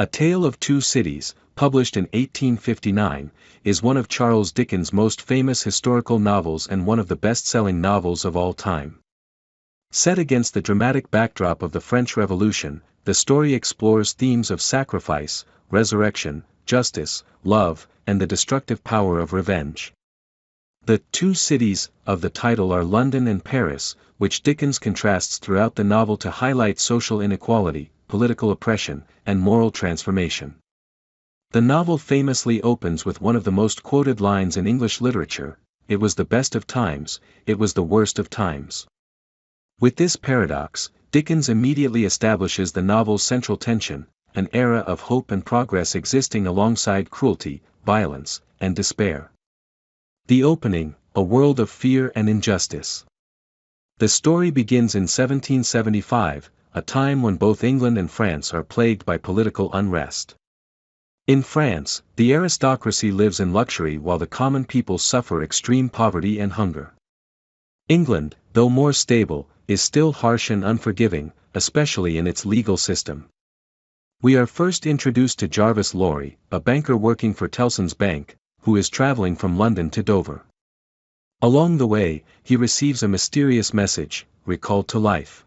A Tale of Two Cities, published in 1859, is one of Charles Dickens' most famous historical novels and one of the best-selling novels of all time. Set against the dramatic backdrop of the French Revolution, the story explores themes of sacrifice, resurrection, justice, love, and the destructive power of revenge. The two cities of the title are London and Paris, which Dickens contrasts throughout the novel to highlight social inequality, political oppression, and moral transformation. The novel famously opens with one of the most quoted lines in English literature: "It was the best of times, it was the worst of times." With this paradox, Dickens immediately establishes the novel's central tension, an era of hope and progress existing alongside cruelty, violence, and despair. The opening, a world of fear and injustice. The story begins in 1775, a time when both England and France are plagued by political unrest. In France, the aristocracy lives in luxury while the common people suffer extreme poverty and hunger. England, though more stable, is still harsh and unforgiving, especially in its legal system. We are first introduced to Jarvis Lorry, a banker working for Tellson's Bank, who is traveling from London to Dover. Along the way, he receives a mysterious message: recalled to life.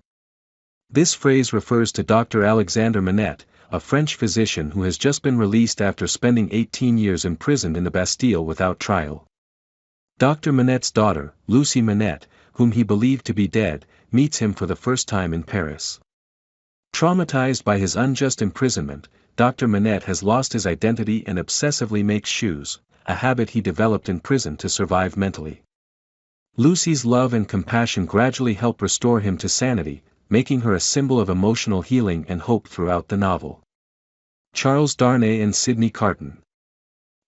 This phrase refers to Dr. Alexander Manette, a French physician who has just been released after spending 18 years imprisoned in the Bastille without trial. Dr. Manette's daughter, Lucie Manette, whom he believed to be dead, meets him for the first time in Paris. Traumatized by his unjust imprisonment, Dr. Manette has lost his identity and obsessively makes shoes, a habit he developed in prison to survive mentally. Lucie's love and compassion gradually help restore him to sanity, making her a symbol of emotional healing and hope throughout the novel. Charles Darnay and Sydney Carton.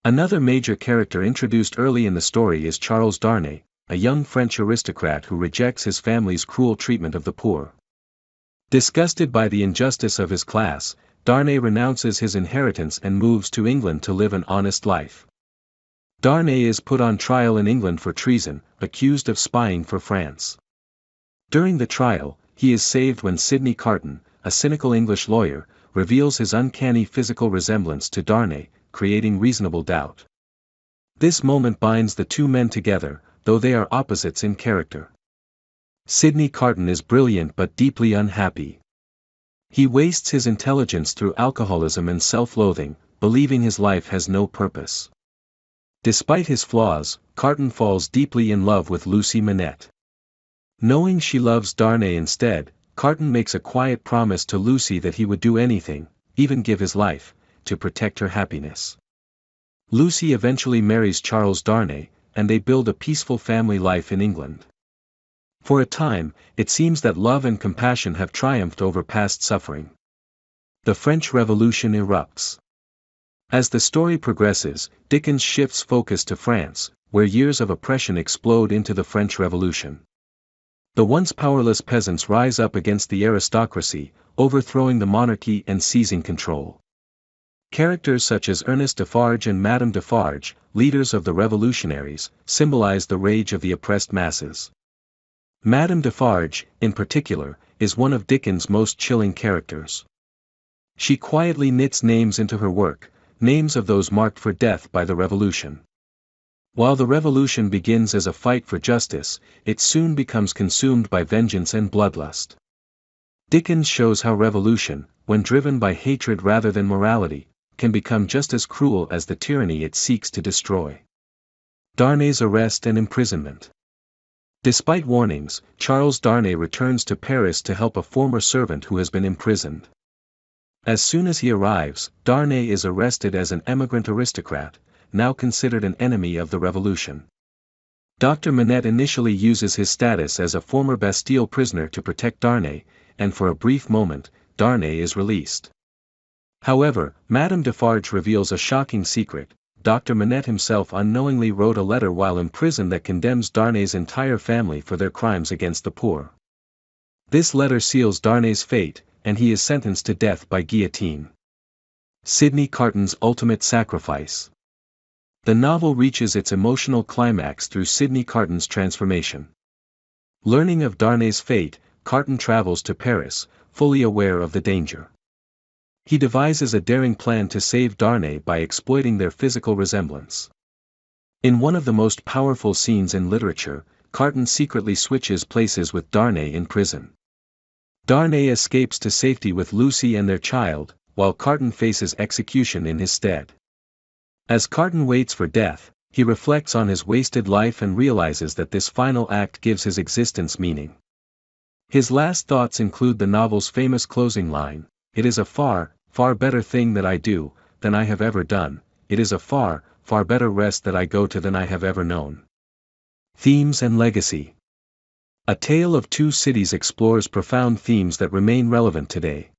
Another major character introduced early in the story is Charles Darnay, a young French aristocrat who rejects his family's cruel treatment of the poor. Disgusted by the injustice of his class, Darnay renounces his inheritance and moves to England to live an honest life. Darnay is put on trial in England for treason, accused of spying for France. During the trial, he is saved when Sydney Carton, a cynical English lawyer, reveals his uncanny physical resemblance to Darnay, creating reasonable doubt. This moment binds the two men together, though they are opposites in character. Sydney Carton is brilliant but deeply unhappy. He wastes his intelligence through alcoholism and self-loathing, believing his life has no purpose. Despite his flaws, Carton falls deeply in love with Lucie Manette. Knowing she loves Darnay instead, Carton makes a quiet promise to Lucie that he would do anything, even give his life, to protect her happiness. Lucie eventually marries Charles Darnay, and they build a peaceful family life in England. For a time, it seems that love and compassion have triumphed over past suffering. The French Revolution erupts. As the story progresses, Dickens shifts focus to France, where years of oppression explode into the French Revolution. The once powerless peasants rise up against the aristocracy, overthrowing the monarchy and seizing control. Characters such as Ernest Defarge and Madame Defarge, leaders of the revolutionaries, symbolize the rage of the oppressed masses. Madame Defarge, in particular, is one of Dickens' most chilling characters. She quietly knits names into her work, names of those marked for death by the revolution. While the revolution begins as a fight for justice, it soon becomes consumed by vengeance and bloodlust. Dickens shows how revolution, when driven by hatred rather than morality, can become just as cruel as the tyranny it seeks to destroy. Darnay's arrest and imprisonment. Despite warnings, Charles Darnay returns to Paris to help a former servant who has been imprisoned. As soon as he arrives, Darnay is arrested as an emigrant aristocrat, now considered an enemy of the revolution. Dr. Manette initially uses his status as a former Bastille prisoner to protect Darnay, and for a brief moment, Darnay is released. However, Madame Defarge reveals a shocking secret: Dr. Manette himself unknowingly wrote a letter while in prison that condemns Darnay's entire family for their crimes against the poor. This letter seals Darnay's fate, and he is sentenced to death by guillotine. Sydney Carton's ultimate sacrifice. The novel reaches its emotional climax through Sydney Carton's transformation. Learning of Darnay's fate, Carton travels to Paris, fully aware of the danger. He devises a daring plan to save Darnay by exploiting their physical resemblance. In one of the most powerful scenes in literature, Carton secretly switches places with Darnay in prison. Darnay escapes to safety with Lucie and their child, while Carton faces execution in his stead. As Carton waits for death, he reflects on his wasted life and realizes that this final act gives his existence meaning. His last thoughts include the novel's famous closing line, "It is a far, far better thing that I do, than I have ever done, it is a far, far better rest that I go to than I have ever known." Themes and legacy. A Tale of Two Cities explores profound themes that remain relevant today.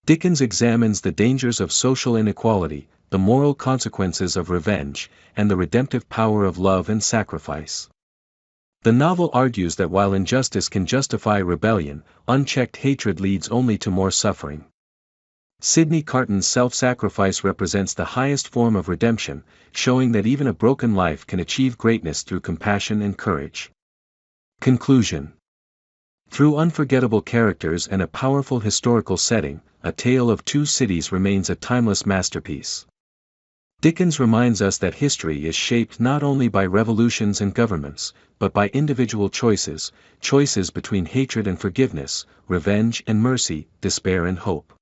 Dickens examines the dangers of social inequality, the moral consequences of revenge, and the redemptive power of love and sacrifice. The novel argues that while injustice can justify rebellion, unchecked hatred leads only to more suffering. Sydney Carton's self-sacrifice represents the highest form of redemption, showing that even a broken life can achieve greatness through compassion and courage. Conclusion. Through unforgettable characters and a powerful historical setting, A Tale of Two Cities remains a timeless masterpiece. Dickens reminds us that history is shaped not only by revolutions and governments, but by individual choices between hatred and forgiveness, revenge and mercy, despair and hope.